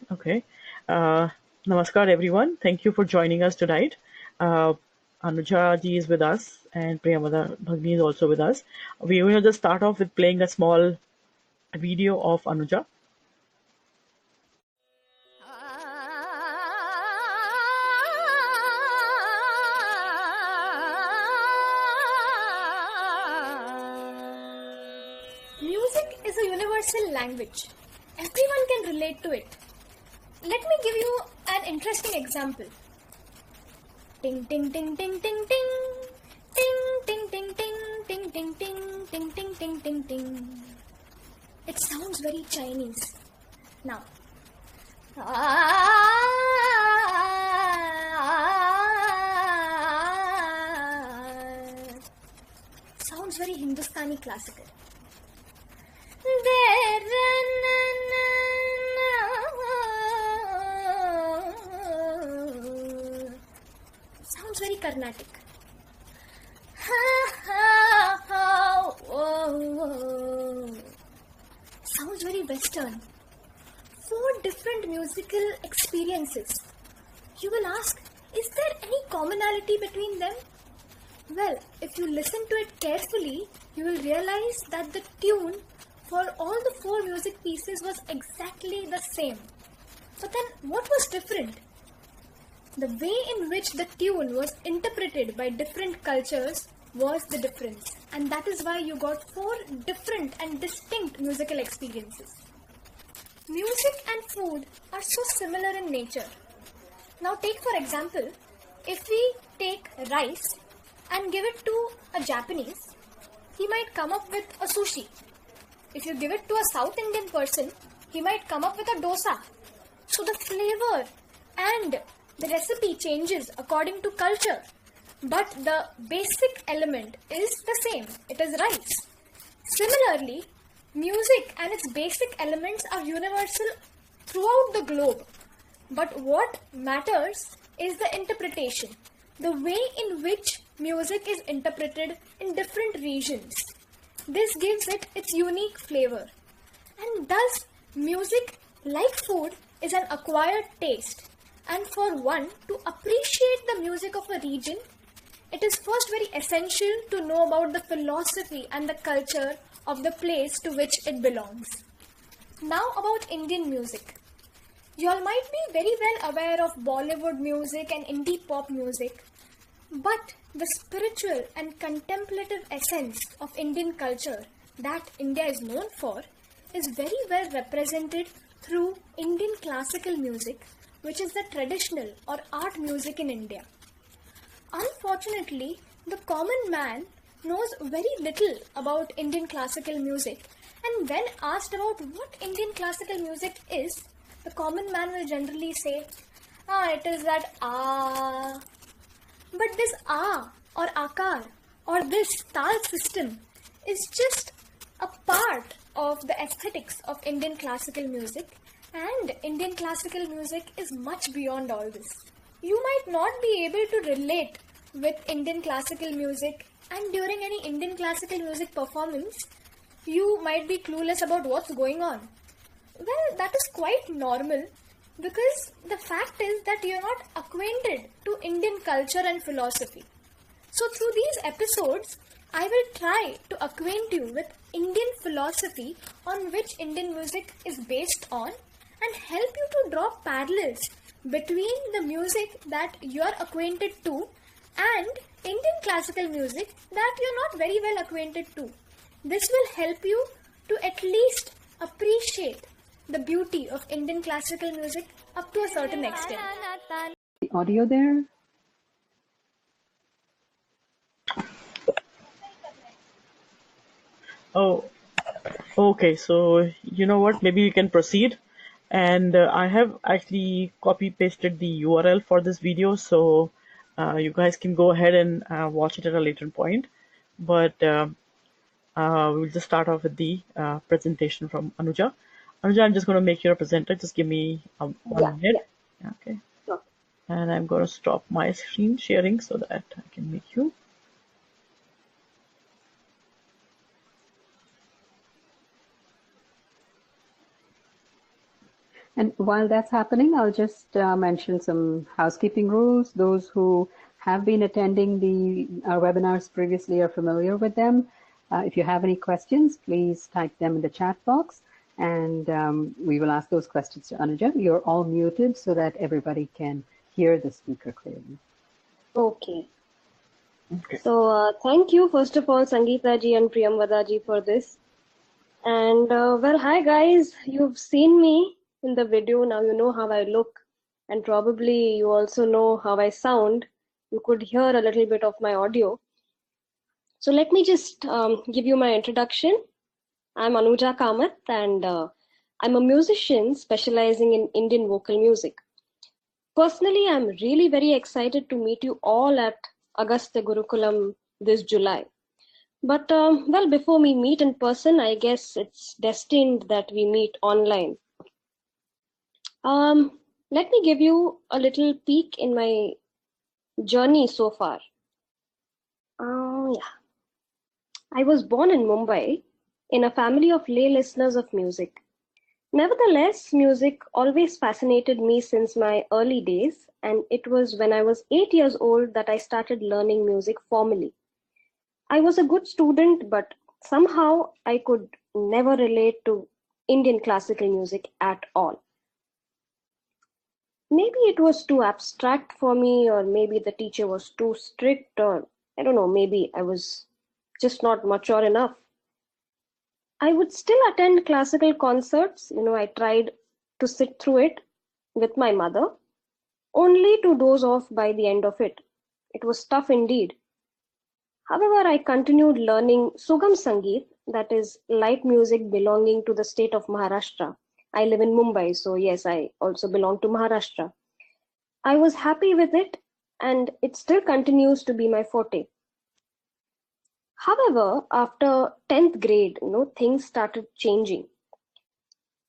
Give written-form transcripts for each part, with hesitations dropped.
Okay. Uh, Namaskar, everyone. Thank you for joining us tonight. Uh, Anuja ji is with us, and Priyamada Bhagni is also with us. We will just start off with playing a small video of Anuja. Music is a universal language. Everyone can relate to it. Let me give you an interesting example. Ting ting ting ting ting ting. Ting ting ting ting ting ting ting ting ting ting ting ting. It sounds very Chinese. Now. Sounds very Hindustani classical. Sounds very Carnatic. Sounds very Western. Four different musical experiences. You will ask, is there any commonality between them? Well, if you listen to it carefully, you will realize that the tune for all the four music pieces was exactly the same. But then what was different? The way in which the tune was interpreted by different cultures was the difference. And that is why you got four different and distinct musical experiences. Music and food are so similar in nature. Now take for example, if we take rice and give it to a Japanese, he might come up with a sushi. If you give it to a South Indian person, he might come up with a dosa. So the flavor and the recipe changes according to culture. But the basic element is the same. It is rice. Similarly, music and its basic elements are universal throughout the globe. But what matters is the interpretation, the way in which music is interpreted in different regions. This gives it its unique flavor. And thus, music, like food, is an acquired taste. And for one to appreciate the music of a region, it is first very essential to know about the philosophy and the culture of the place to which it belongs. Now about Indian music. You all might be very well aware of Bollywood music and indie pop music, but the spiritual and contemplative essence of Indian culture that India is known for is very well represented through Indian classical music, which is the traditional or art music in India. Unfortunately, the common man knows very little about Indian classical music, and when asked about what Indian classical music is, the common man will generally say, it is that ah. But this ah or akar or this tal system is just a part of the aesthetics of Indian classical music, and Indian classical music is much beyond all this. You might not be able to relate with Indian classical music, and during any Indian classical music performance, you might be clueless about what's going on. Well, that is quite normal because the fact is that you're not acquainted to Indian culture and philosophy. So through these episodes, I will try to acquaint you with Indian philosophy on which Indian music is based on and help you to draw parallels between the music that you are acquainted to and Indian classical music that you're not very well acquainted to. This will help you to at least appreciate the beauty of Indian classical music up to a certain extent. The audio there? Oh, okay. So you know what? Maybe we can proceed. And I have actually copy pasted the URL for this video, so you guys can go ahead and watch it at a later point. But we'll just start off with the presentation from Anuja. Anuja, I'm just going to make you a presenter. Just give me 1 minute. Yeah. Okay. Sure. And I'm going to stop my screen sharing so that I can make you. And while that's happening, I'll just mention some housekeeping rules. Those who have been attending our webinars previously are familiar with them. If you have any questions, please type them in the chat box, and we will ask those questions to Anuja. You're all muted so that everybody can hear the speaker clearly. Okay. Okay. So thank you, first of all, Sangeeta ji and Priyamvada ji for this. And well, hi guys, you've seen me in the video, now you know how I look, and probably you also know how I sound. You could hear a little bit of my audio. So let me just give you my introduction. I'm Anuja Kamath, and I'm a musician specializing in Indian vocal music. Personally, I'm really very excited to meet you all at Agastya Gurukulam this July. But well, before we meet in person, I guess it's destined that we meet online. Let me give you a little peek in my journey so far. Yeah. I was born in Mumbai in a family of lay listeners of music. Nevertheless, music always fascinated me since my early days, and it was when I was 8 years old that I started learning music formally. I was a good student, but somehow I could never relate to Indian classical music at all. Maybe it was too abstract for me, or maybe the teacher was too strict, or I don't know, maybe I was just not mature enough. I would still attend classical concerts. I tried to sit through it with my mother, only to doze off by the end of it. It was tough indeed. However, I continued learning Sugam Sangeet, that is light music belonging to the state of Maharashtra. I live in Mumbai, so yes, I also belong to Maharashtra. I was happy with it, and it still continues to be my forte. However, after 10th grade, things started changing.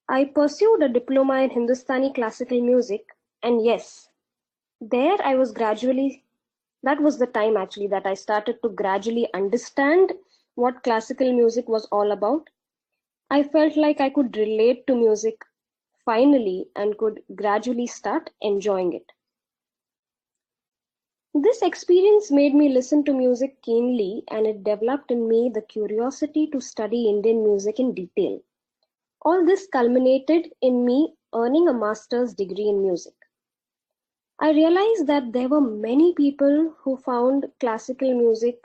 I pursued a diploma in Hindustani classical music, and yes, there I was gradually, that was the time actually that I started to gradually understand what classical music was all about. I felt like I could relate to music finally and could gradually start enjoying it. This experience made me listen to music keenly, and it developed in me the curiosity to study Indian music in detail. All this culminated in me earning a master's degree in music. I realized that there were many people who found classical music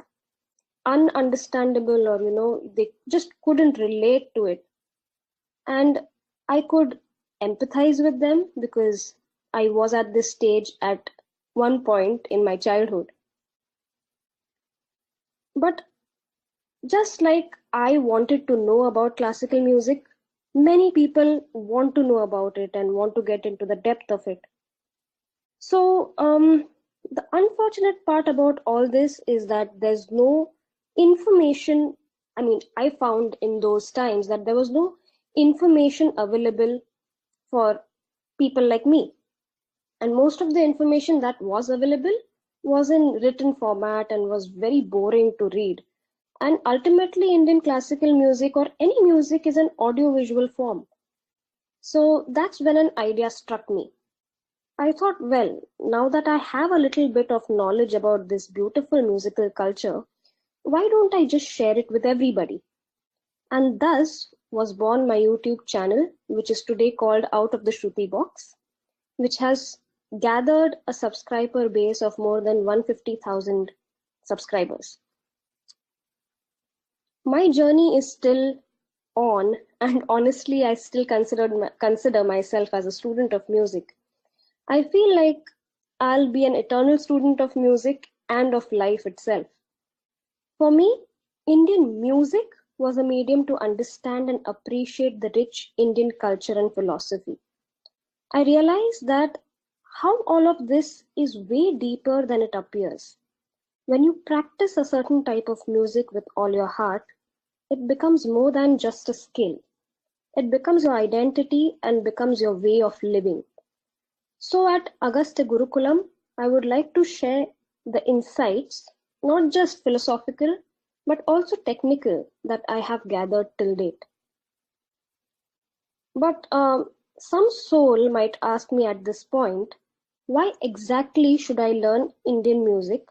ununderstandable, or they just couldn't relate to it. And I could empathize with them because I was at this stage at one point in my childhood. But just like I wanted to know about classical music, many people want to know about it and want to get into the depth of it. So, the unfortunate part about all this is that there's no information. I found in those times that there was no information available for people like me. And most of the information that was available was in written format and was very boring to read. And ultimately, Indian classical music or any music is an audiovisual form. So that's when an idea struck me. I thought, well, now that I have a little bit of knowledge about this beautiful musical culture, why don't I just share it with everybody? And thus was born my YouTube channel, which is today called Out of the Shruti Box, which has gathered a subscriber base of more than 150,000 subscribers. My journey is still on, and honestly, I still consider myself as a student of music. I feel like I'll be an eternal student of music and of life itself. For me, Indian music was a medium to understand and appreciate the rich Indian culture and philosophy. I realized that how all of this is way deeper than it appears. When you practice a certain type of music with all your heart, it becomes more than just a skill. It becomes your identity and becomes your way of living. So at Agastya Gurukulam, I would like to share the insights, not just philosophical, but also technical, that I have gathered till date. But some soul might ask me at this point, why exactly should I learn Indian music,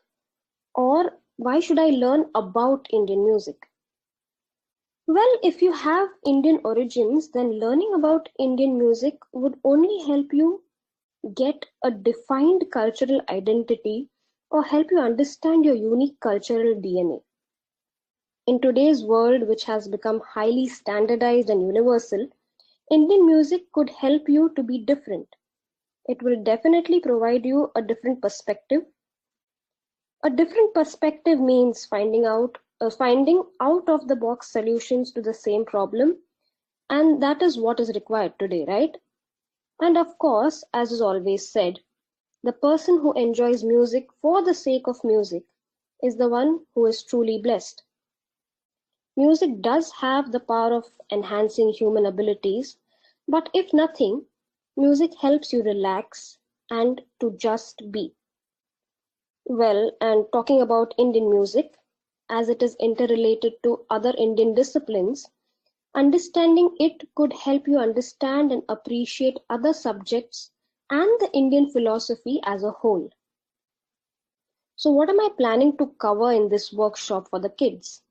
or why should I learn about Indian music? Well, if you have Indian origins, then learning about Indian music would only help you get a defined cultural identity or help you understand your unique cultural DNA. In today's world, which has become highly standardized and universal, Indian music could help you to be different. It will definitely provide you a different perspective. A different perspective means finding out of the box solutions to the same problem, and that is what is required today, right? And of course, as is always said, the person who enjoys music for the sake of music is the one who is truly blessed. Music does have the power of enhancing human abilities, but if nothing, music helps you relax and to just be. Well, and talking about Indian music, as it is interrelated to other Indian disciplines, understanding it could help you understand and appreciate other subjects and the Indian philosophy as a whole. So, what am I planning to cover in this workshop for the kids?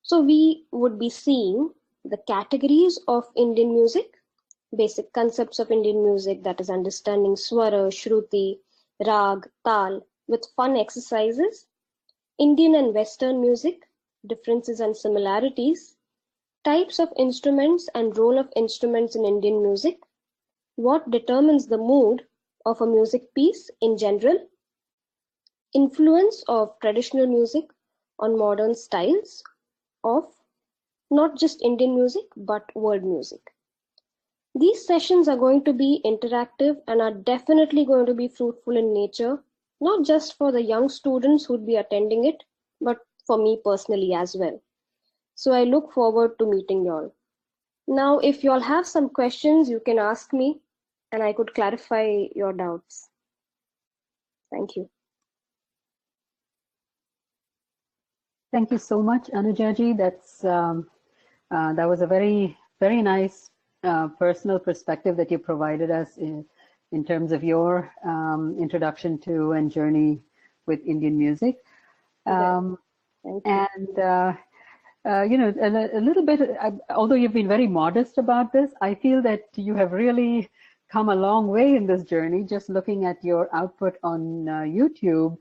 So, we would be seeing the categories of Indian music, basic concepts of Indian music, that is understanding swara, shruti, rag, tal, with fun exercises, Indian and Western music, differences and similarities, types of instruments and role of instruments in Indian music, what determines the mood of a music piece in general, influence of traditional music on modern styles of not just Indian music but world music. These sessions are going to be interactive and are definitely going to be fruitful in nature, not just for the young students who'd be attending it, but for me personally as well. So I look forward to meeting y'all. Now, if y'all have some questions, you can ask me and I could clarify your doubts. Thank you. Thank you so much, Anujaji. That was a very, very nice personal perspective that you provided us in terms of your introduction to and journey with Indian music. Thank you. And you know, a little bit, although you've been very modest about this, I feel that you have really come a long way in this journey. Just looking at your output on YouTube,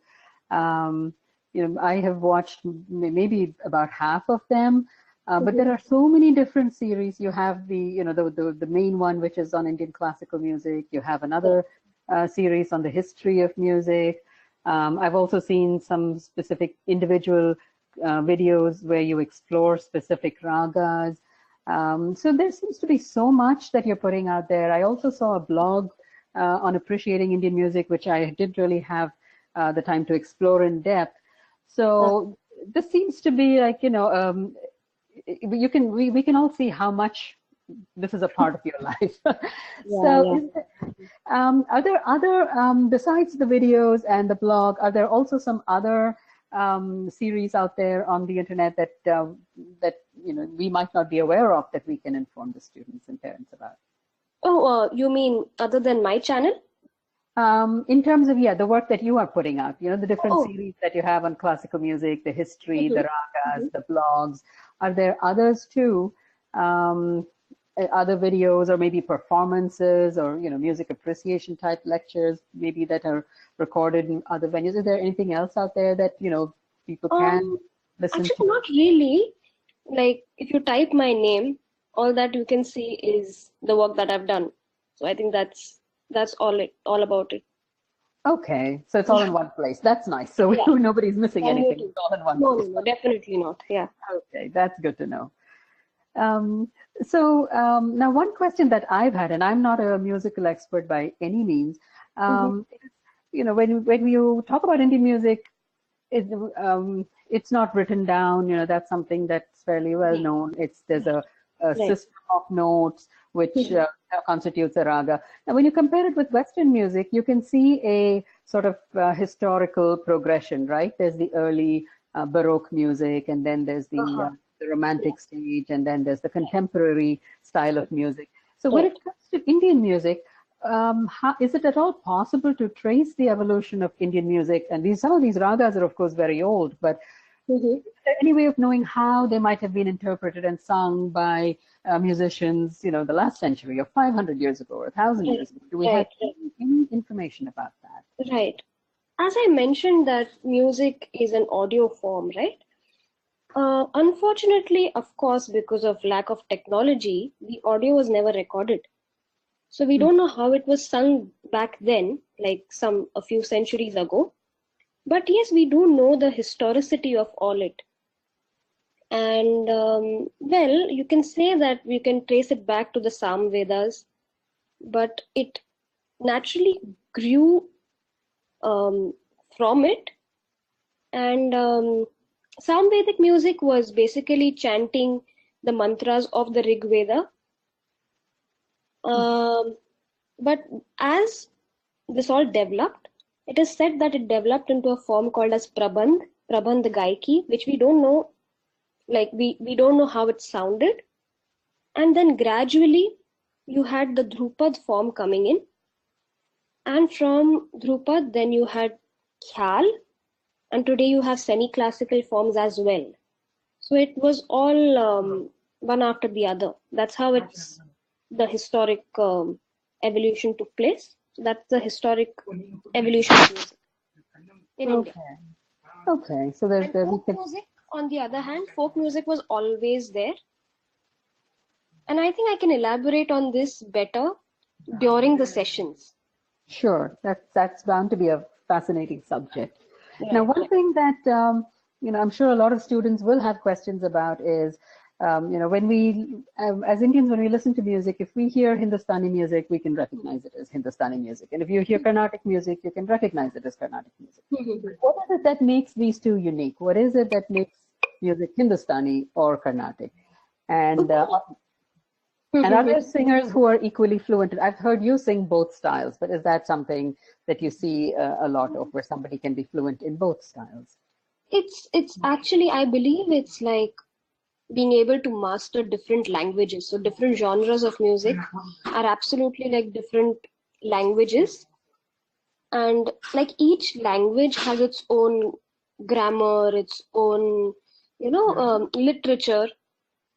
you know, I have watched maybe about half of them, but there are so many different series. You have the, you know, the main one, which is on Indian classical music. You have another series on the history of music. I've also seen some specific individual videos where you explore specific ragas. So there seems to be so much that you're putting out there. I also saw a blog on appreciating Indian music, which I didn't really have the time to explore in depth. So this seems to be like, you know, we can all see how much this is a part of your life. Are there other, besides the videos and the blog, are there also some other series out there on the internet that that you know we might not be aware of that we can inform the students and parents about? Oh, you mean other than my channel? In terms of, yeah, the work that you are putting out, you know, the different series that you have on classical music, the history, the ragas, the blogs, are there others too? Other videos or maybe performances or, you know, music appreciation type lectures maybe that are recorded in other venues? Is there anything else out there that, you know, people can listen actually, to? not really. Like, if you type my name, all that you can see is the work that I've done. So I think that's all about it. Okay, so it's all in one place. That's nice. So nobody's missing anything. It's all in one place. No, definitely not. Yeah. Okay, that's good to know. Now one question that I've had, and I'm not a musical expert by any means, is, you know, when you talk about Indian music, it's not written down. You know, that's something that's fairly well known. There's a system of notes which constitutes a raga. Now, when you compare it with Western music, you can see a sort of historical progression, right? There's the early Baroque music, and then there's the romantic stage, and then there's the contemporary style of music. So when it comes to Indian music, is it at all possible to trace the evolution of Indian music? And some of these ragas are, of course, very old, but is there any way of knowing how they might have been interpreted and sung by musicians, the last century or 500 years ago or 1,000 years ago? Do we have any information about that? Right. As I mentioned that music is an audio form, right? Unfortunately, of course, because of lack of technology, the audio was never recorded. So we don't know how it was sung back then, like a few centuries ago. But yes, we do know the historicity of all it. And well, you can say that we can trace it back to the Sam Vedas, but it naturally grew from it. And Sam Vedic music was basically chanting the mantras of the Rig Veda. But as this all developed, it is said that it developed into a form called as Prabandh Gaiki, which we don't know, like we don't know how it sounded. And then gradually you had the Dhrupad form coming in. And from Dhrupad, then you had Khyal, and today you have semi-classical forms as well. So it was all one after the other. That's how the historic evolution took place. That's the historic evolution of music in India. Okay. So there's folk music, on the other hand, folk music was always there. And I think I can elaborate on this better during the sessions. Sure, that's bound to be a fascinating subject. Right. Now, one thing that I'm sure a lot of students will have questions about is, when we, as Indians, when we listen to music, if we hear Hindustani music, we can recognize it as Hindustani music, and if you hear Carnatic music, you can recognize it as Carnatic music. What is it that makes these two unique? What is it that makes music Hindustani or Carnatic? And and are there singers who are equally fluent? I've heard you sing both styles, but is that something that you see a lot of, where somebody can be fluent in both styles? It's actually, I believe it's like being able to master different languages. So different genres of music are absolutely like different languages. And like each language has its own grammar, its own, literature.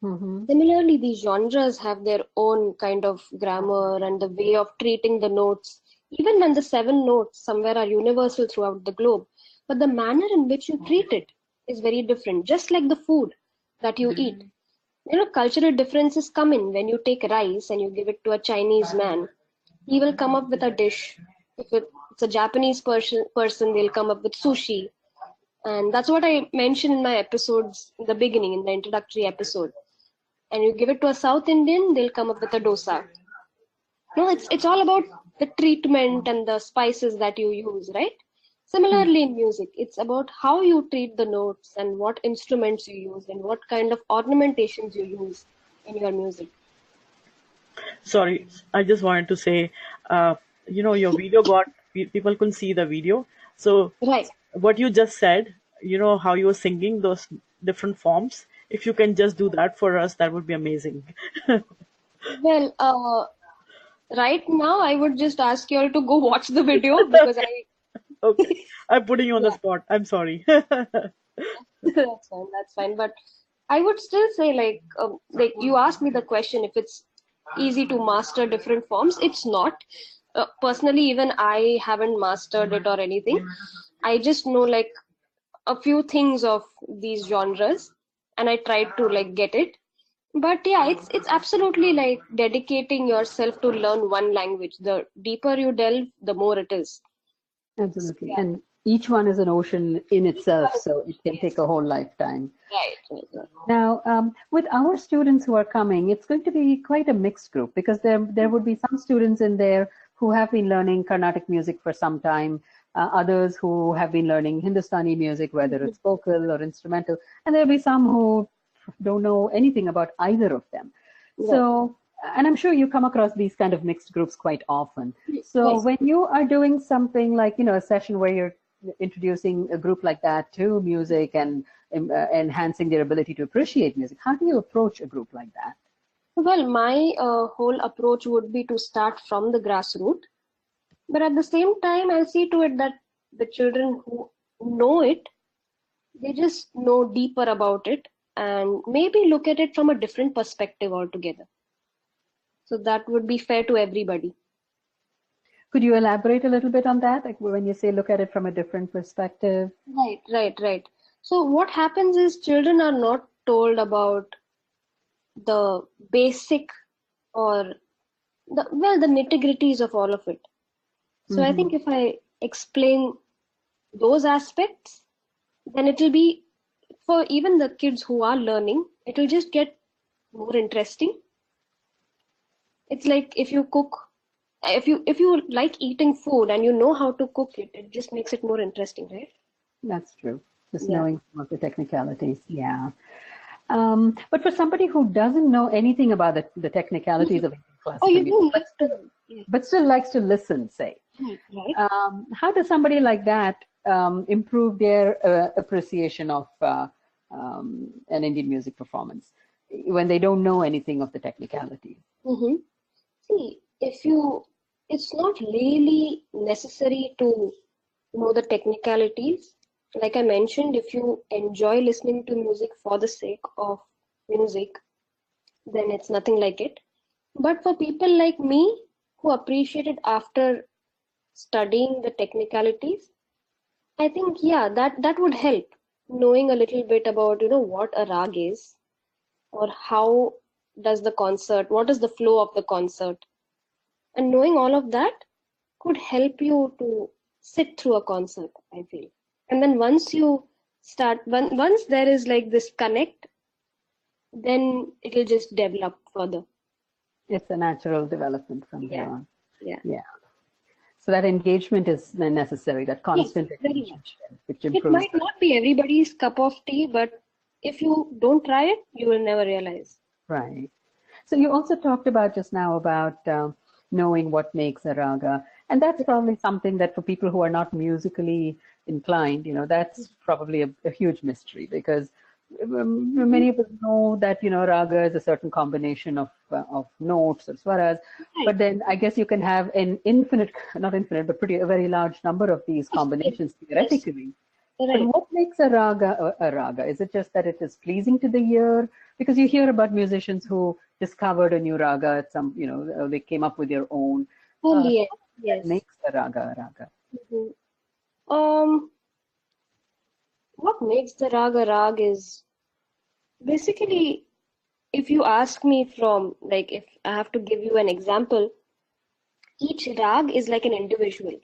Similarly, these genres have their own kind of grammar and the way of treating the notes. Even when the 7 notes somewhere are universal throughout the globe, but the manner in which you treat it is very different. Just like the food that you eat, cultural differences come in. When you take rice and you give it to a Chinese man, he will come up with a dish. If it's a Japanese person, they'll come up with sushi. And that's what I mentioned in my episodes in the beginning, in the introductory episode. And you give it to a South Indian, they'll come up with a dosa. No, it's all about the treatment and the spices that you use, right? Similarly in music, it's about how you treat the notes and what instruments you use and what kind of ornamentations you use in your music. Sorry, I just wanted to say, your video people couldn't see the video. So Right. what you just said, how you were singing those different forms, if you can just do that for us, that would be amazing. Well, right now I would just ask you all to go watch the video because Okay, I'm putting you on the spot. I'm sorry. That's fine. But I would still say, like you asked me the question if it's easy to master different forms. It's not. Personally, even I haven't mastered it or anything. I just know like a few things of these genres, and I tried to like get it. But yeah, it's absolutely like dedicating yourself to learn one language. The deeper you delve, the more it is. Absolutely. And each one is an ocean in itself, so it can take a whole lifetime. Right. Now, with our students who are coming, it's going to be quite a mixed group, because there would be some students in there who have been learning Carnatic music for some time, others who have been learning Hindustani music, whether it's vocal or instrumental, and there'll be some who don't know anything about either of them. Yeah. So, and I'm sure you come across these kind of mixed groups quite often. So Yes. when you are doing something like, a session where you're introducing a group like that to music and enhancing their ability to appreciate music, how do you approach a group like that? Well, my whole approach would be to start from the grassroots, but at the same time, I'll see to it that the children who know it, they just know deeper about it and maybe look at it from a different perspective altogether. So that would be fair to everybody. Could you elaborate a little bit on that? Like when you say look at it from a different perspective? Right. So what happens is children are not told about the basic or the nitty-gritties of all of it. So I Hmm. think if I explain those aspects, then it will be for even the kids who are learning, it will just get more interesting. It's like if you cook, if you like eating food and you know how to cook it, it just makes it more interesting, right? That's true. Just Yeah. knowing some of the technicalities. Yeah. But for somebody who doesn't know anything about the technicalities of Indian Oh, classical you music, don't need to. Yeah. but still likes to listen, say, Right. how does somebody like that improve their appreciation of an Indian music performance when they don't know anything of the technicalities? Mm-hmm. See, it's not really necessary to know the technicalities. Like I mentioned, if you enjoy listening to music for the sake of music, then it's nothing like it. But for people like me who appreciate it after studying the technicalities, I think yeah, that would help. Knowing a little bit about, what a rag is or how does the concert, what is the flow of the concert. And knowing all of that could help you to sit through a concert, I feel. And then once you once there is like this connect, then it'll just develop further. It's a natural development from there Yeah, on. yeah. Yeah. So that engagement is necessary, that Yes, constant very attention, much. which It improves. might not be everybody's cup of tea, but if you don't try it, you will never realize. Right. So you also talked about just now about knowing what makes a raga, and that's probably something that for people who are not musically inclined, that's probably a huge mystery because Mhm. many of us know that raga is a certain combination of notes or swaras, Right. but then I guess you can have an infinite, not infinite, but pretty a very large number of these Yes, combinations yes, theoretically. But right. what makes a raga? Is it just that it is pleasing to the ear? Because you hear about musicians who discovered a new raga at some, they came up with their own. Well, yes, That yes. makes a raga a raga. Mhm. Um, what makes the rag a rag is basically, if you ask me from, like, if I have to give you an example, each rag is like an individual.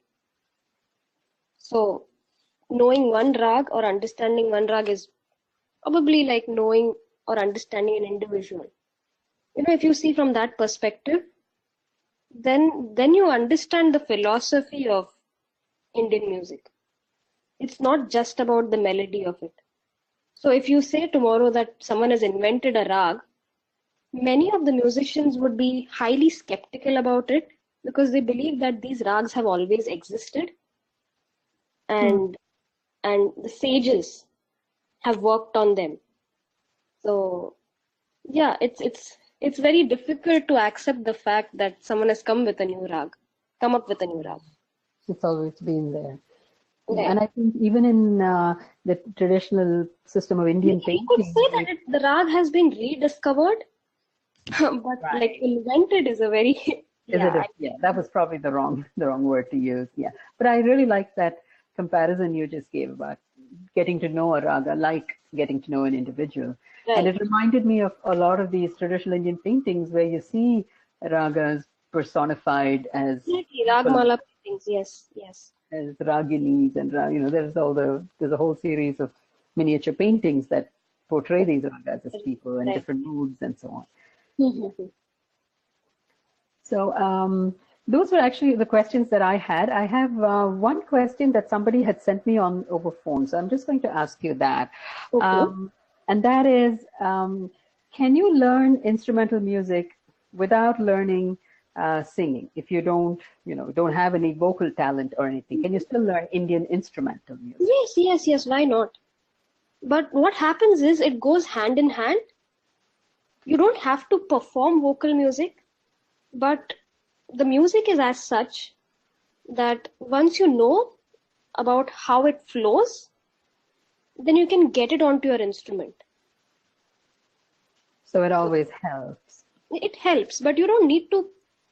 So, knowing one rag or understanding one rag is probably like knowing or understanding an individual. If you see from that perspective, then you understand the philosophy of Indian music. It's not just about the melody of it. So if you say tomorrow that someone has invented a rag, many of the musicians would be highly skeptical about it because they believe that these rags have always existed Hmm. and the sages have worked on them. So yeah, it's very difficult to accept the fact that someone has come up with a new rag. It's always been there. Yeah, Right. and I think even in the traditional system of Indian You could painting, say that the rag has been rediscovered, but like right? invented is a very Is yeah. it? Yeah, that was probably the wrong word to use. Yeah, but I really like that comparison you just gave about getting to know a raga, like getting to know an individual, and Right. it reminded me of a lot of these traditional Indian paintings where you see ragas personified as Exactly. people, Ragmala paintings. Yes. Yes. as raginis, and there's a whole series of miniature paintings that portray these ragas as people and Right. different moods and so on. Mhm. So those were actually the questions that I had. I have one question that somebody had sent me on over phone. So I'm just going to ask you that. Okay. And that is, can you learn instrumental music without learning singing? If you don't have any vocal talent or anything, can you still learn Indian instrumental music? Yes. Why not? But what happens is it goes hand in hand. You don't have to perform vocal music, but the music is as such that once you know about how it flows, then you can get it onto your instrument. So it always helps. It helps, but you don't need to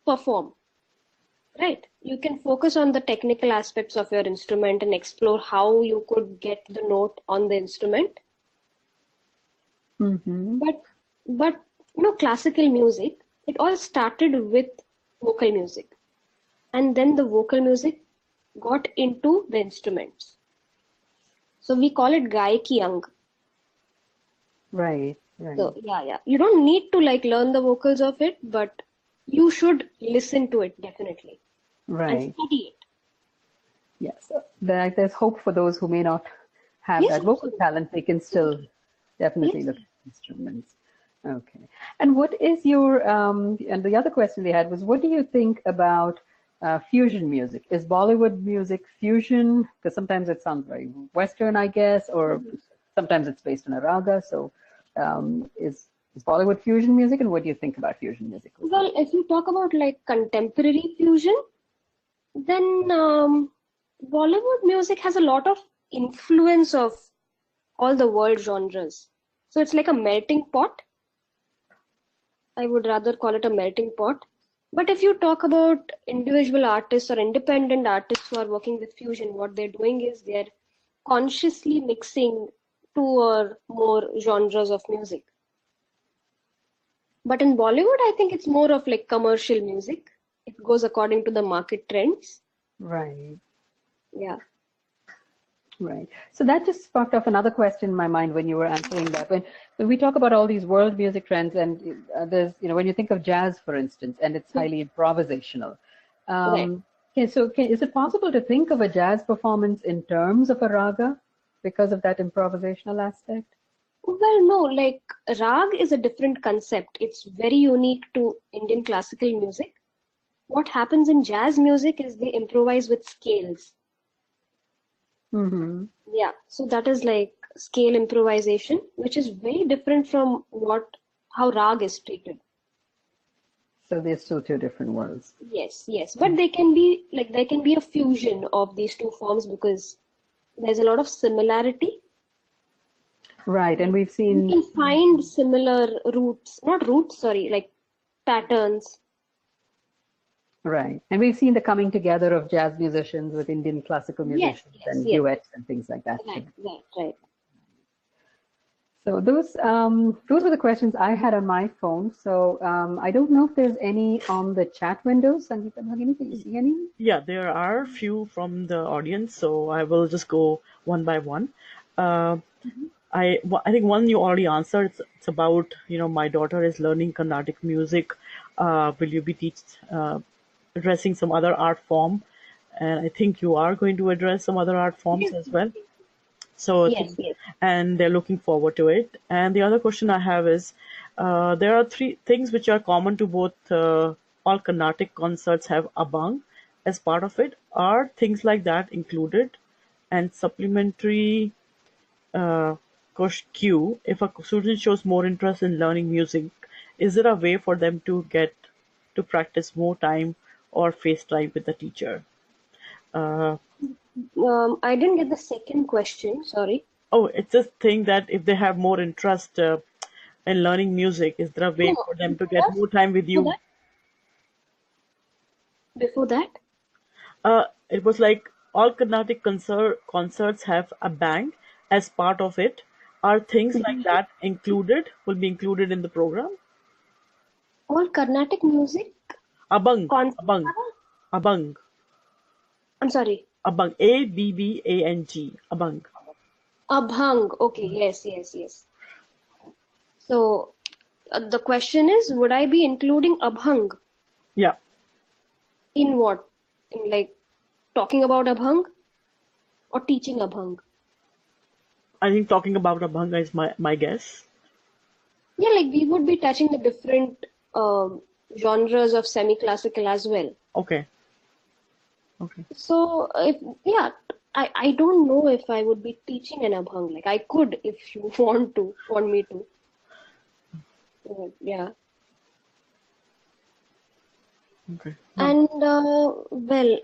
perform, right? You can focus on the technical aspects of your instrument and explore how you could get the note on the instrument. Mm-hmm. But classical music, it all started with vocal music, and then the vocal music got into the instruments. So we call it Gayaki Ang. Right, So right, yeah. You don't need to like learn the vocals of it, but you should listen to it definitely and right. study it. Yes. There's hope for those who may not have Yes, that vocal absolutely. talent. They can still definitely Yes. look at instruments. Okay. And what is your, and the other question they had was, what do you think about fusion music? Is Bollywood music fusion? Because sometimes it sounds very Western, I guess, or sometimes it's based on a raga. So is Bollywood fusion music? And what do you think about fusion music? Well, if you talk about like contemporary fusion, then Bollywood music has a lot of influence of all the world genres. So it's like a melting pot. I would rather call it a melting pot. But if you talk about individual artists or independent artists who are working with fusion, what they're doing is they're consciously mixing two or more genres of music. But in Bollywood, I think it's more of like commercial music. It goes according to the market trends. Right. Yeah. Right. So that just sparked off another question in my mind when you were answering that. When we talk about all these world music trends, and there's, when you think of jazz, for instance, and it's highly improvisational. Right. Okay, so is it possible to think of a jazz performance in terms of a raga because of that improvisational aspect? Well, no, like rag is a different concept. It's very unique to Indian classical music. What happens in jazz music is they improvise with scales. Mm-hmm. Yeah, so that is like scale improvisation, which is very different from how rag is treated. So they're still two different worlds. Yes, but they can be like there can be a fusion of these two forms because there's a lot of similarity. Right, and we've You seen. can find similar not roots, sorry, like patterns. Right. And we've seen the coming together of jazz musicians with Indian classical Yes, musicians yes, and yes. duets and things like that. Right. So those were the questions I had on my phone. So I don't know if there's any on the chat window. Sangeeta Bhagini, can you see any? Yeah, there are few from the audience, so I will just go one by one. Uh, I think one you already answered. It's about, my daughter is learning Carnatic music. Will you be addressing some other art form? And I think you are going to address some other art forms Yes, as well. So I yes, think, yes. and they're looking forward to it. And the other question I have is, there are three things which are common to both. All Carnatic concerts have abang as part of it. Are things like that included? And supplementary Q, if a student shows more interest in learning music, is there a way for them to get to practice more time or face time with the teacher? Uh, I didn't get the second question, sorry. oh, it's just thing that if they have more interest in learning music, is there a way No, for them to get more time with before you? that, before that, It was like all Carnatic concerts have a bang as part of it. Are things like that included? Will be included in the program? all Carnatic music Abang, concerts abang, are, abang, I'm sorry, abang. ABBANG. Abang. Abhang. Okay, yes. So the question is, would I be including Abhang Yeah, in what? In like talking about Abhang or teaching Abhang? I think talking about abang is my guess. Yeah, like we would be touching the different genres of semi-classical as well. Okay, okay. So if yeah, I don't know if I would be teaching an Abhang. Like I could if you want me to. Yeah. Okay. And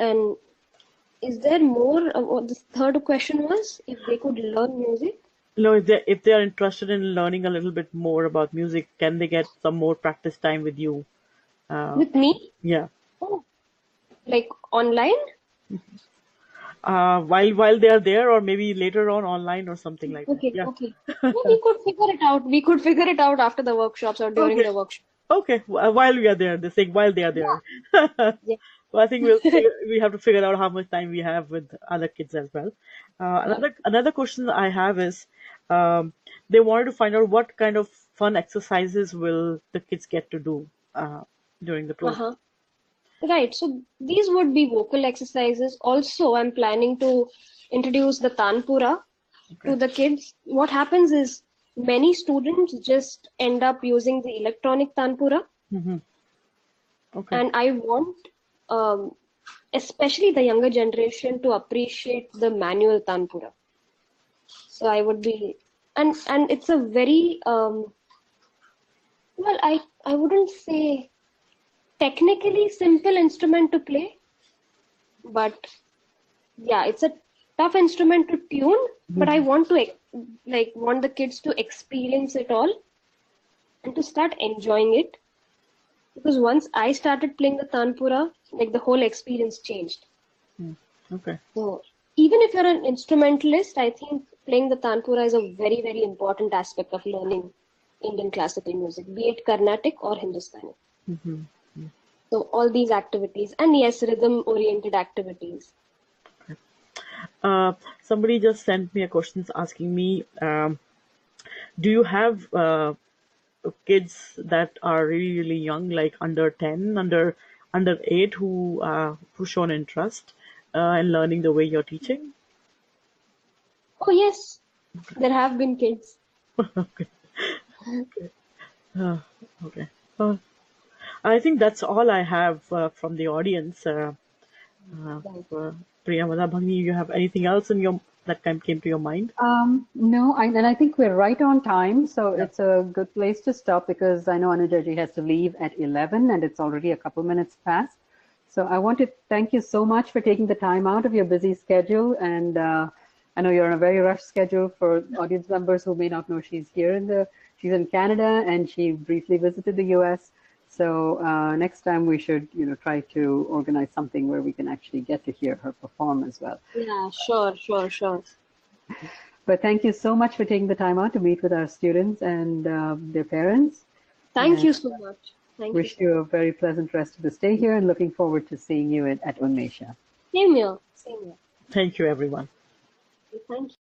and is there more? What the third question was, if they could learn music No, if they are interested in learning a little bit more about music, can they get some more practice time with you? Uh, with me? yeah. Oh, like online? While they are there, or maybe later on online or something like that. Okay, Yeah. okay. Yeah, we could figure it out. We could figure it out after the workshops or during Okay. the workshop. Okay. While we are there, they say while they are there. Yeah, Well, I think we have to figure out how much time we have with other kids as well. yeah. Another question I have is, um, they wanted to find out what kind of fun exercises will the kids get to do during the program. Uh-huh. Right. So these would be vocal exercises. Also, I'm planning to introduce the Tanpura Okay. to the kids. What happens is many students just end up using the electronic Tanpura, Hmm. Okay. and I want um, especially the younger generation to appreciate the manual Tanpura. So I would be, and it's a very well, I wouldn't say technically simple instrument to play, but yeah, it's a tough instrument to tune. But I Mhm. want to like want the kids to experience it all and to start enjoying it, because once I started playing the Tanpura, like the whole experience changed. Mm. Okay. So even if you're an instrumentalist, I think playing the Tanpura is a very, very important aspect of learning Indian classical music, be it Carnatic or Hindustani. Hmm. So all these activities, and yes, rhythm-oriented activities. Uh, Somebody just sent me a question asking me, do you have kids that are really really young, like under 10, under 8, who show an interest in learning the way you're teaching? Oh yes, there have been kids. Okay. Uh, okay. Uh, I think that's all I have from the audience. Uh, Right. uh, Priyamada Bhagni, you have anything else in your that came to your mind? No, and I think we're right on time, so Yeah. it's a good place to stop because I know Anujaji has to leave at 11 and it's already a couple minutes past. So I want to thank you so much for taking the time out of your busy schedule. And I know you're on a very rushed schedule. For audience members who may not know, she's in Canada and she briefly visited the US. So next time we should, try to organize something where we can actually get to hear her perform as well. Yeah, sure, sure, sure. But thank you so much for taking the time out to meet with our students and their parents. Thank And you so much. Thank you wish so you much. a very pleasant rest of the stay here and looking forward to seeing you at UnmeSa. Same here. Same here. Thank you, everyone. Thank you.